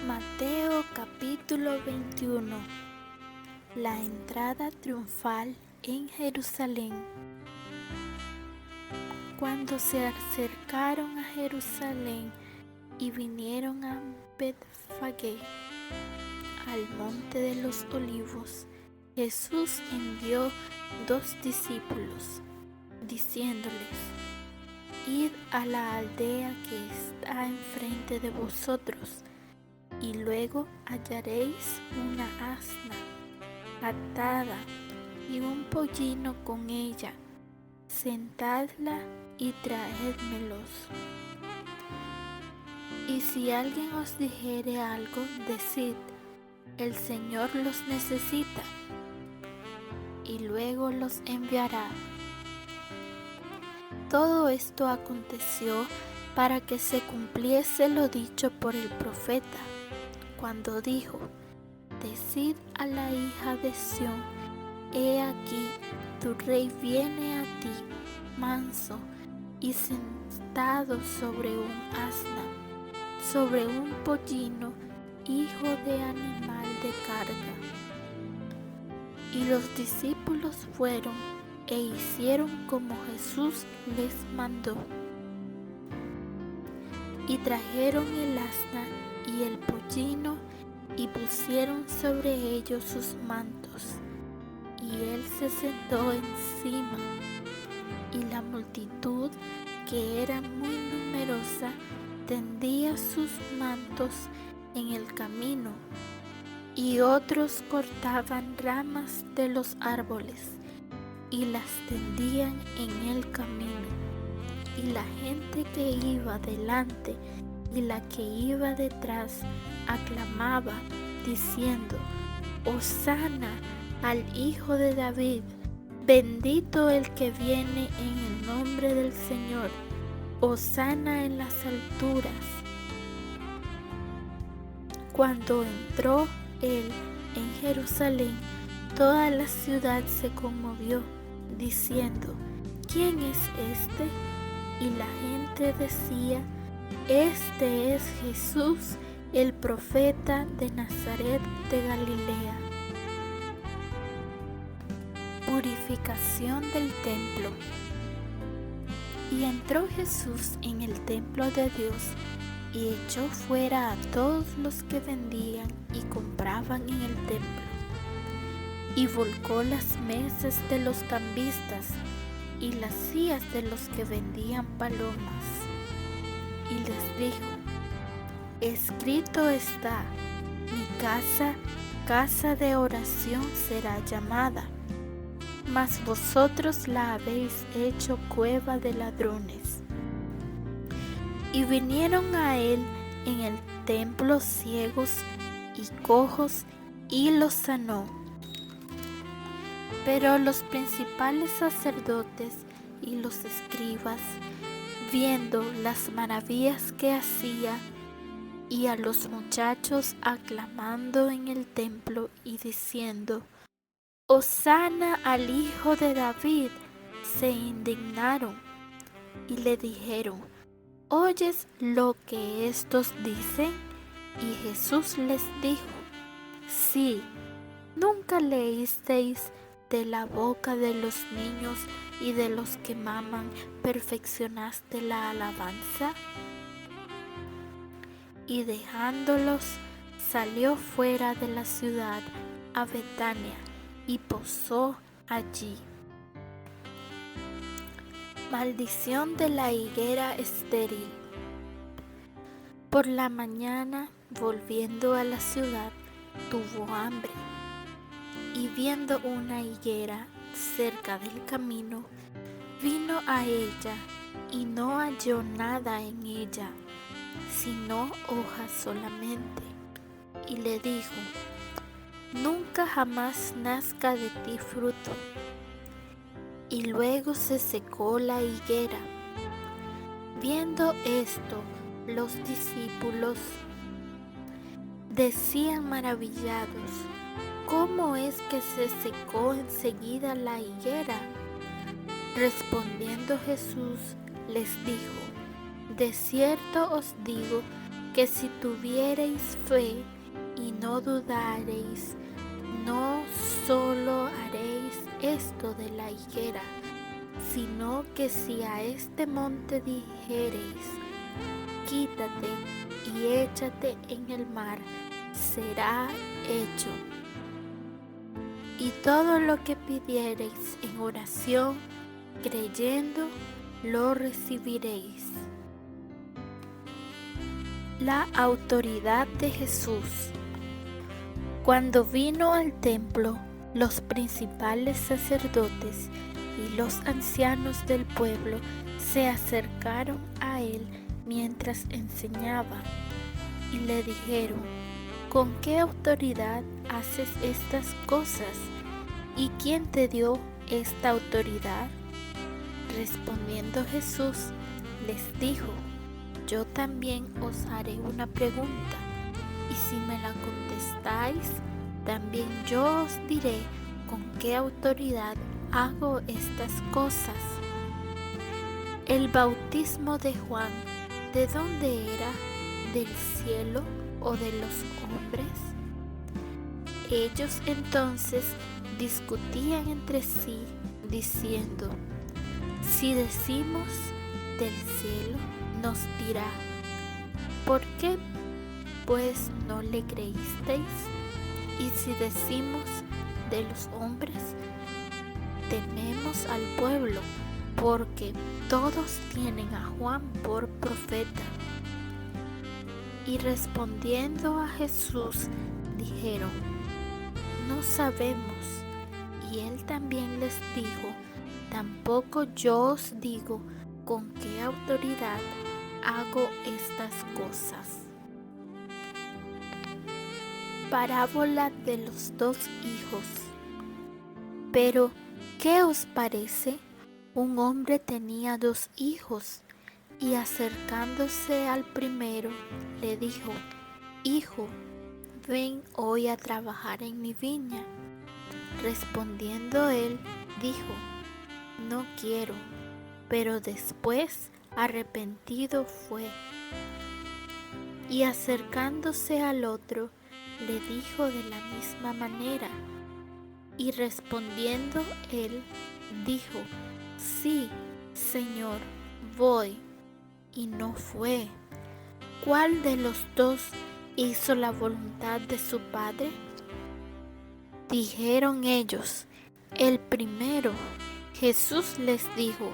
Mateo capítulo 21. La entrada triunfal en Jerusalén. Cuando se acercaron a Jerusalén y vinieron a Betfagé, al monte de los olivos, Jesús envió 2 discípulos, diciéndoles: Id a la aldea que está enfrente de vosotros, y luego hallaréis una asna atada y un pollino con ella. Sentadla y traédmelos. Y si alguien os dijere algo, decid: el Señor los necesita, y luego los enviará. Todo esto aconteció para que se cumpliese lo dicho por el profeta, cuando dijo: Decid a la hija de Sión: he aquí, tu rey viene a ti, manso y sentado sobre un asna, sobre un pollino, hijo de animal de carga. Y los discípulos fueron e hicieron como Jesús les mandó. Y trajeron el asna y el pollino, y pusieron sobre ellos sus mantos, y él se sentó encima. Y la multitud, que era muy numerosa, tendía sus mantos en el camino, y otros cortaban ramas de los árboles y las tendían en el camino. Y la gente que iba delante y la que iba detrás aclamaba, diciendo: Hosana al Hijo de David, bendito el que viene en el nombre del Señor, hosana en las alturas. Cuando entró él en Jerusalén, toda la ciudad se conmovió, diciendo: ¿Quién es este? Y la gente decía: Este es Jesús, el profeta de Nazaret de Galilea. Purificación del templo. Y entró Jesús en el templo de Dios, y echó fuera a todos los que vendían y compraban en el templo, y volcó las mesas de los cambistas y las sillas de los que vendían palomas, y les dijo: Escrito está: mi casa, casa de oración será llamada, mas vosotros la habéis hecho cueva de ladrones. Y vinieron a él en el templo ciegos y cojos, y los sanó. Pero los principales sacerdotes y los escribas, viendo las maravillas que hacía, y a los muchachos aclamando en el templo y diciendo: Hosana al Hijo de David, se indignaron y le dijeron: ¿Oyes lo que estos dicen? Y Jesús les dijo: Sí, ¿nunca leísteis: de la boca de los niños y de los que maman perfeccionaste la alabanza? Y dejándolos, salió fuera de la ciudad a Betania, y posó allí. Maldición de la higuera estéril. Por la mañana, volviendo a la ciudad, tuvo hambre, y viendo una higuera cerca del camino, vino a ella, y no halló nada en ella, sino hojas solamente, y le dijo: Nunca jamás nazca de ti fruto. Y luego se secó la higuera. Viendo esto, los discípulos decían maravillados: ¿Cómo es que se secó enseguida la higuera? Respondiendo Jesús les dijo: De cierto os digo que si tuviereis fe y no dudareis, no solo haréis esto de la higuera, sino que si a este monte dijereis, quítate y échate en el mar, será hecho. Y todo lo que pidiereis en oración, creyendo, lo recibiréis. La autoridad de Jesús. Cuando vino al templo, los principales sacerdotes y los ancianos del pueblo se acercaron a él mientras enseñaba y le dijeron: ¿con qué autoridad haces estas cosas? ¿Y quién te dio esta autoridad? Respondiendo Jesús, les dijo: yo también os haré una pregunta, y si me la contestáis, también yo os diré con qué autoridad hago estas cosas. El bautismo de Juan, ¿de dónde era? ¿Del cielo o de los hombres? Ellos entonces discutían entre sí, diciendo: si decimos del cielo, nos dirá: ¿por qué pues no le creísteis? Y si decimos de los hombres, tememos al pueblo, porque todos tienen a Juan por profeta. Y respondiendo a Jesús, dijeron: no sabemos. Y él también les dijo: tampoco yo os digo con qué autoridad hago estas cosas. Parábola de los dos hijos. Pero, ¿qué os parece? Un hombre tenía 2 hijos, y acercándose al primero, le dijo: hijo, ven hoy a trabajar en mi viña. Respondiendo él, dijo: no quiero. Pero después, arrepentido fue. Y acercándose al otro, le dijo de la misma manera. Y respondiendo él, dijo: sí, Señor, voy. Y no fue. ¿Cuál de los 2 hizo la voluntad de su padre? Dijeron ellos: el primero. Jesús les dijo: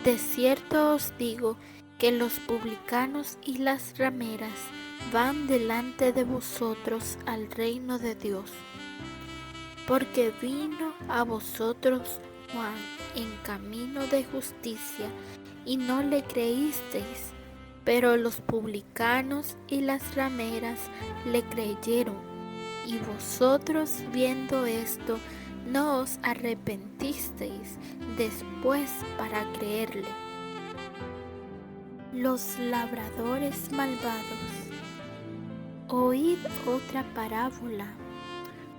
de cierto os digo que los publicanos y las rameras van delante de vosotros al reino de Dios. Porque vino a vosotros Juan en camino de justicia, y no le creísteis, pero los publicanos y las rameras le creyeron. Y vosotros, viendo esto, no os arrepentisteis después para creerle. Los labradores malvados. Oíd otra parábola.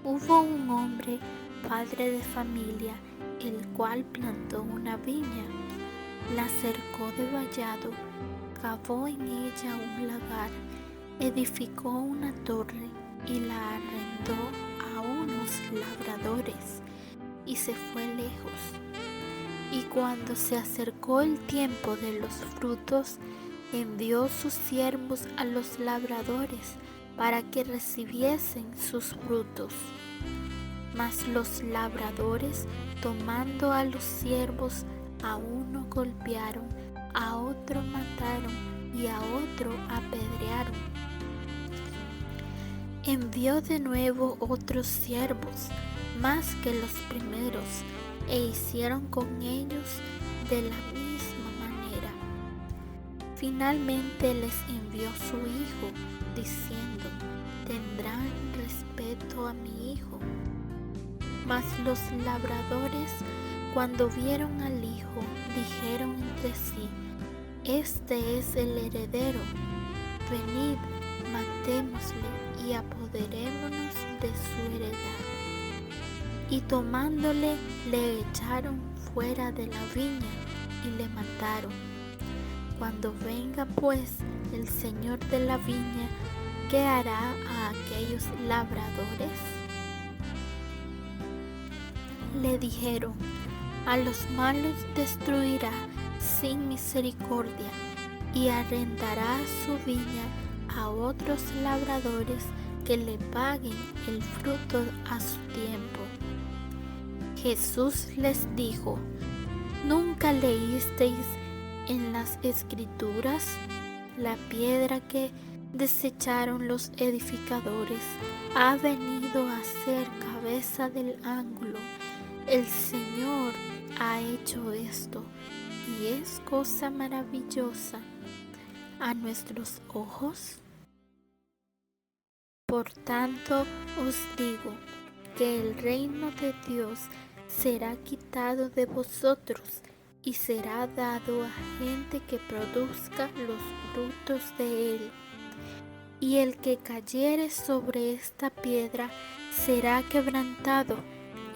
Hubo un hombre, padre de familia, el cual plantó una viña, la cercó de vallado, cavó en ella un lagar, edificó una torre y la arrendó a unos labradores, y se fue lejos. Y cuando se acercó el tiempo de los frutos, envió sus siervos a los labradores para que recibiesen sus frutos. Mas los labradores, tomando a los siervos, a uno golpearon, a otro mataron y a otro apedrearon. Envió de nuevo otros siervos, más que los primeros, e hicieron con ellos de la misma manera. Finalmente les envió su hijo, diciendo: tendrán respeto a mi hijo. Mas los labradores, cuando vieron al hijo, dijeron entre sí: este es el heredero, venid, matémosle y apoderémonos de su heredad. Y tomándole, le echaron fuera de la viña y le mataron. Cuando venga pues el señor de la viña, ¿qué hará a aquellos labradores? Le dijeron: a los malos destruirá sin misericordia y arrendará su viña a otros labradores que le paguen el fruto a su tiempo. Jesús les dijo: ¿nunca leísteis en las Escrituras? La piedra que desecharon los edificadores ha venido a ser cabeza del ángulo. El Señor ha hecho esto, y es cosa maravillosa a nuestros ojos. Por tanto os digo que el reino de Dios será quitado de vosotros y será dado a gente que produzca los frutos de él. Y el que cayere sobre esta piedra será quebrantado,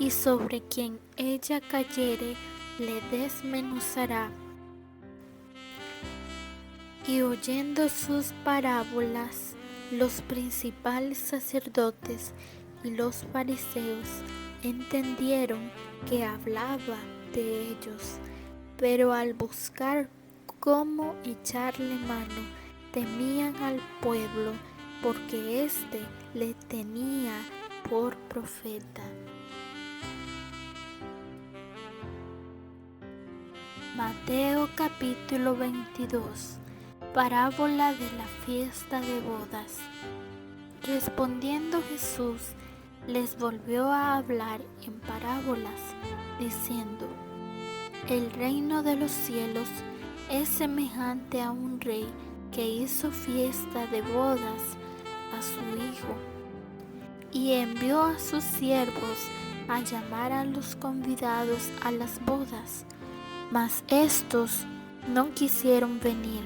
y sobre quien ella cayere le desmenuzará. Y oyendo sus parábolas, los principales sacerdotes y los fariseos entendieron que hablaba de ellos, pero al buscar cómo echarle mano, temían al pueblo, porque éste le tenía por profeta. Mateo capítulo 22. Parábola de la fiesta de bodas. Respondiendo Jesús, les volvió a hablar en parábolas, diciendo: el reino de los cielos es semejante a un rey que hizo fiesta de bodas a su hijo, y envió a sus siervos a llamar a los convidados a las bodas, mas éstos no quisieron venir.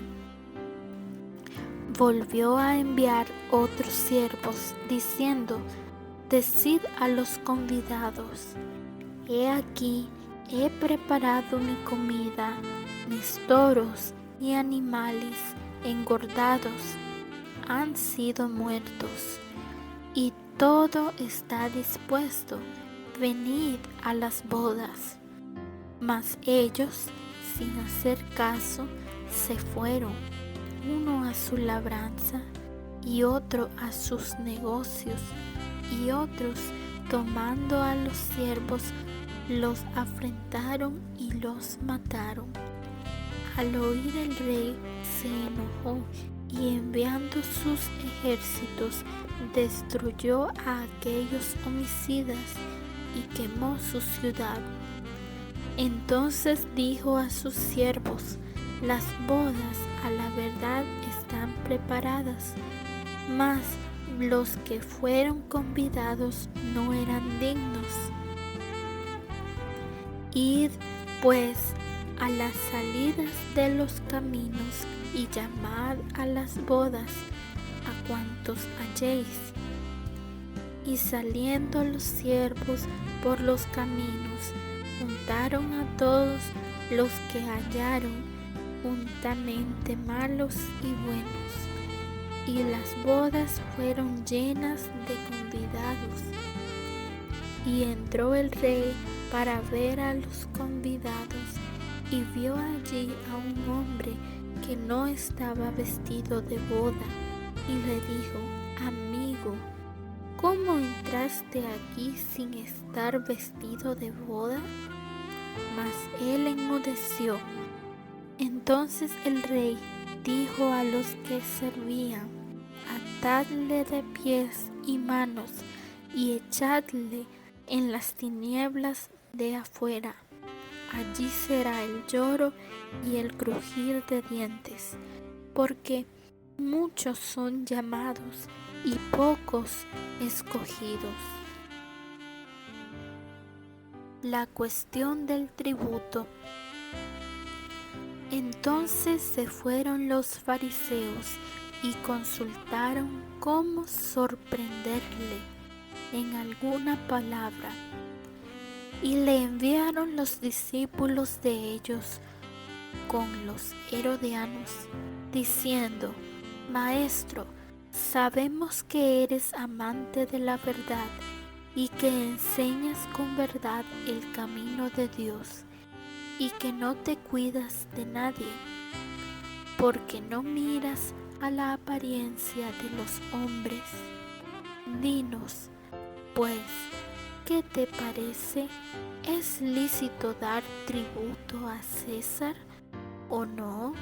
Volvió a enviar otros siervos, diciendo: decid a los convidados: he aquí, he preparado mi comida, mis toros y animales engordados han sido muertos, y todo está dispuesto, venid a las bodas. Mas ellos, sin hacer caso, se fueron, uno a su labranza y otro a sus negocios, y otros, tomando a los siervos, los afrentaron y los mataron. Al oír el rey se enojó y enviando sus ejércitos destruyó a aquellos homicidas y quemó su ciudad. Entonces dijo a sus siervos: las bodas a la verdad están preparadas, mas los que fueron convidados no eran dignos. Id pues a las salidas de los caminos y llamad a las bodas a cuantos halléis. Y saliendo los siervos por los caminos, juntaron a todos los que hallaron, juntamente malos y buenos, y las bodas fueron llenas de convidados. Y entró el rey para ver a los convidados, y vio allí a un hombre que no estaba vestido de boda, y le dijo: amigo, ¿cómo entraste aquí sin estar vestido de boda? Mas él enmudeció. Entonces el rey dijo a los que servían: atadle de pies y manos y echadle en las tinieblas de afuera. Allí será el lloro y el crujir de dientes, porque muchos son llamados y pocos escogidos. La cuestión del tributo. Entonces se fueron los fariseos y consultaron cómo sorprenderle en alguna palabra, y le enviaron los discípulos de ellos con los herodianos, diciendo: Maestro, sabemos que eres amante de la verdad y que enseñas con verdad el camino de Dios, y que no te cuidas de nadie, porque no miras a la apariencia de los hombres. Dinos, pues, ¿qué te parece? ¿Es lícito dar tributo a César o no?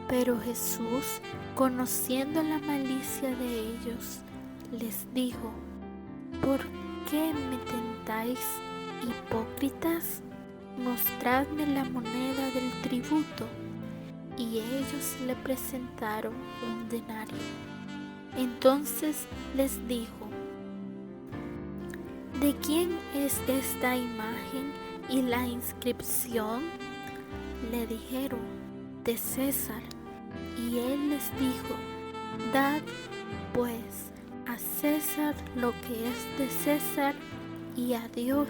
Pero Jesús, conociendo la malicia de ellos, les dijo: ¿Por qué me tentáis, hipócritas? Mostradme la moneda del tributo. Y ellos le presentaron un denario. Entonces les dijo: ¿De quién es esta imagen y la inscripción? Le dijeron: de César. Y él les dijo: Dad pues a César lo que es de César, y a Dios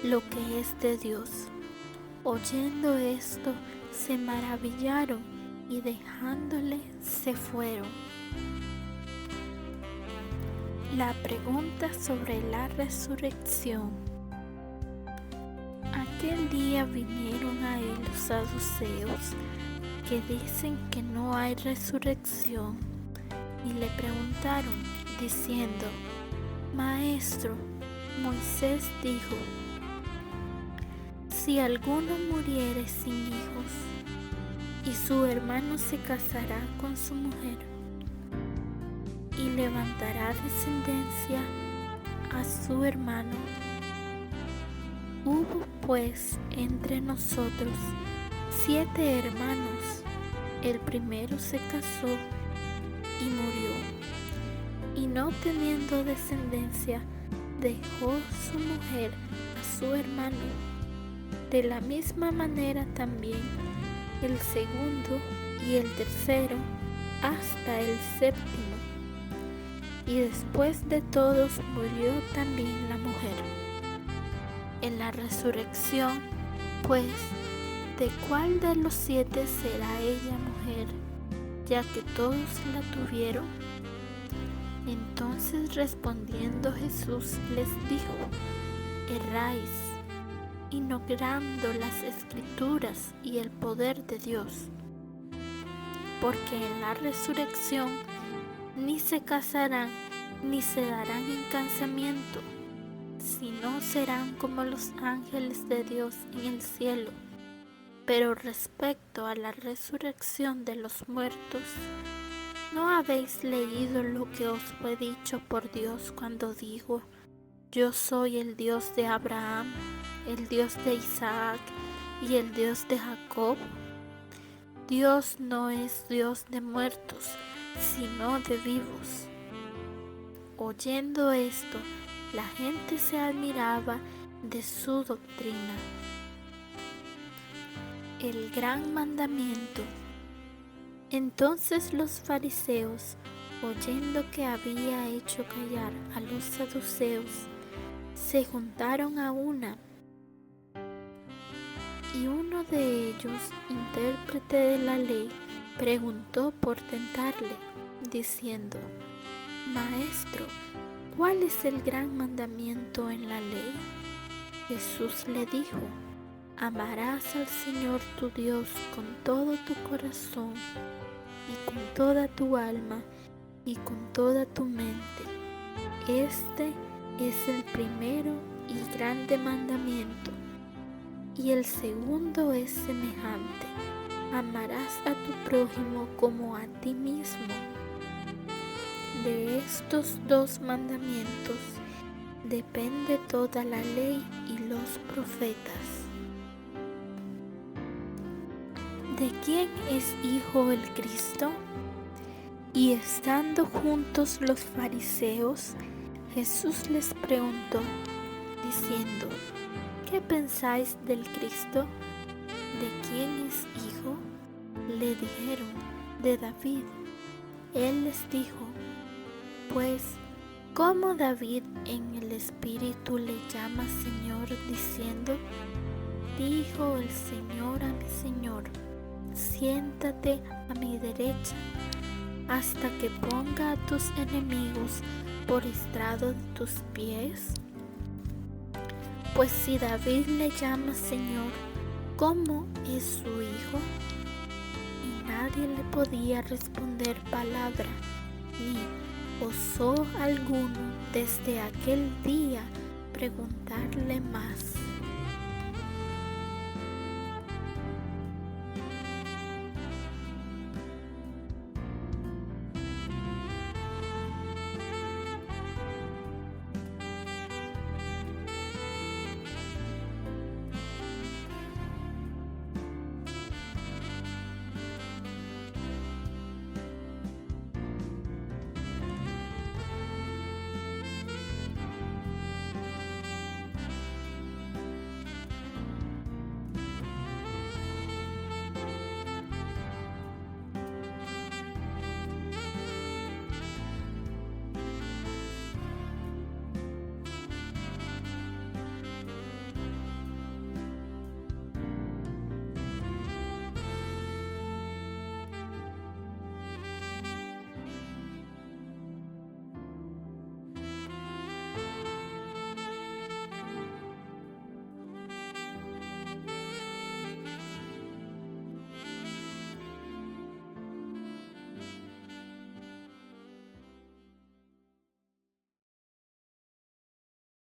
lo que es de Dios. Oyendo esto, se maravillaron y dejándole se fueron. La pregunta sobre la resurrección. Aquel día vinieron a él los saduceos, que dicen que no hay resurrección, y le preguntaron, diciendo: Maestro, Moisés dijo: si alguno muriere sin hijos, y su hermano se casará con su mujer, y levantará descendencia a su hermano. Hubo pues entre nosotros 7 hermanos. El primero se casó y murió, y no teniendo descendencia, dejó su mujer a su hermano. De la misma manera también el segundo y el tercero, hasta el séptimo. Y después de todos murió también la mujer. En la resurrección, pues, ¿de cuál de los 7 será ella mujer, ya que todos la tuvieron? Entonces respondiendo Jesús les dijo: erráis, ignorando las Escrituras y el poder de Dios. Porque en la resurrección ni se casarán ni se darán en casamiento, sino serán como los ángeles de Dios en el cielo. Pero respecto a la resurrección de los muertos, ¿no habéis leído lo que os fue dicho por Dios cuando dijo: yo soy el Dios de Abraham, el Dios de Isaac y el Dios de Jacob? Dios no es Dios de muertos, sino de vivos. Oyendo esto, la gente se admiraba de su doctrina. El gran mandamiento. Entonces los fariseos, oyendo que había hecho callar a los saduceos, se juntaron a una. Y uno de ellos, intérprete de la ley, preguntó por tentarle, diciendo: Maestro, ¿cuál es el gran mandamiento en la ley? Jesús le dijo: amarás al Señor tu Dios con todo tu corazón, y con toda tu alma, y con toda tu mente. Este es el primero y grande mandamiento. Y el segundo es semejante: amarás a tu prójimo como a ti mismo. De estos 2 mandamientos depende toda la ley y los profetas. ¿De quién es hijo el Cristo? Y estando juntos los fariseos, Jesús les preguntó, diciendo: ¿qué pensáis del Cristo? ¿De quién es hijo? Le dijeron: de David. Él les dijo: pues, ¿cómo David en el Espíritu le llama Señor, diciendo: dijo el Señor a mi Señor: siéntate a mi derecha, hasta que ponga a tus enemigos por estrado de tus pies? Pues si David le llama Señor, ¿cómo es su hijo? Y nadie le podía responder palabra, ni osó alguno desde aquel día preguntarle más.